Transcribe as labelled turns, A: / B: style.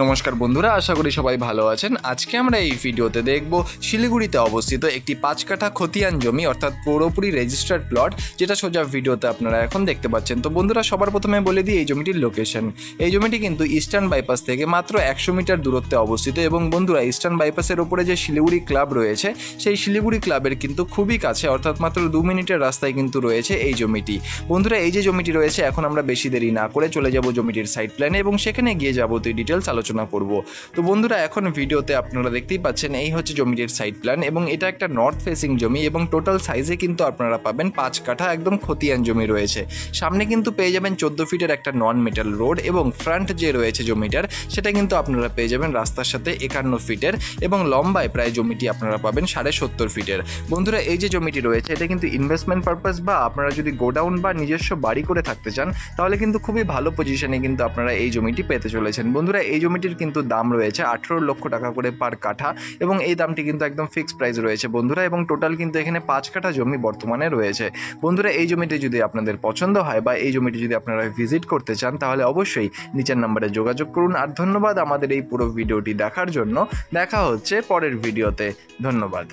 A: নমস্কার বন্ধুরা, আশা করি সবাই ভালো আছেন। আজকে আমরা এই ভিডিওতে দেখব শিলিগুড়িতে অবস্থিত একটি 5 কাঠা খতিয়ান জমি অর্থাৎ পুরোপুরি রেজিস্টার্ড প্লট, যেটা সোজা ভিডিওতে আপনারা এখন দেখতে পাচ্ছেন। তো বন্ধুরা, সবার প্রথমে বলে দিই এই জমিটির লোকেশন। এই জমিটি কিন্তু ইস্টার্ন বাইপাস থেকে মাত্র 100 মিটার দূরত্বে অবস্থিত এবং বন্ধুরা, ইস্টার্ন বাইপাসের ওপরে যে শিলিগুড়ি ক্লাব রয়েছে সেই শিলিগুড়ি ক্লাবের কিন্তু খুবই কাছে, অর্থাৎ মাত্র 2 মিনিটের রাস্তায় কিন্তু রয়েছে এই জমিটি। বন্ধুরা, এই যে জমিটি রয়েছে, এখন আমরা বেশি দেরি না করে চলে যাব জমিটির সাইট প্ল্যানে এবং সেখানে গিয়ে যাবতীয় ডিটেলস আলোচনা করব। তো বন্ধুরা, এখন ভিডিওতে আপনারা দেখতেই পাচ্ছেন এই হচ্ছে জমিটির সাইট প্ল্যান এবং এটা একটা নর্থ ফেসিং জমি এবং টোটাল সাইজে কিন্তু আপনারা পাবেন 5 কাঠা একদম খতিয়ান জমি রয়েছে। সামনে কিন্তু পেয়ে যাবেন 14 ফিটের একটা নন মেটাল রোড এবং ফ্রন্ট যে রয়েছে জমিটার সেটা কিন্তু আপনারা পেয়ে যাবেন রাস্তার সাথে 51 ফিটের এবং লম্বায় প্রায় জমিটি আপনারা পাবেন 70.5 ফিটের। বন্ধুরা, এই যে জমিটি রয়েছে এটা কিন্তু ইনভেস্টমেন্ট পারপাস বা আপনারা যদি গোডাউন বা নিজস্ব বাড়ি করে থাকতে চান তাহলে কিন্তু খুবই ভালো পজিশনে কিন্তু আপনারা এই জমিটি পেতে চলেছেন। বন্ধুরা, এই জমিটির কিন্তু দাম রয়েছে 18 লক্ষ টাকা করে পার কাঠা এবং এই দামটি কিন্তু একদম ফিক্সড প্রাইস রয়েছে বন্ধুরা, এবং টোটাল কিন্তু এখানে 5 কাঠা জমি বর্তমানে রয়েছে। বন্ধুরা, এই জমিটি যদি আপনাদের পছন্দ হয় বা এই জমিটি যদি আপনারা ভিজিট করতে চান তাহলে অবশ্যই নিচের নাম্বারে যোগাযোগ করুন। আর ধন্যবাদ আমাদের এই পুরো ভিডিওটি দেখার জন্য। দেখা হচ্ছে পরের ভিডিওতে। ধন্যবাদ।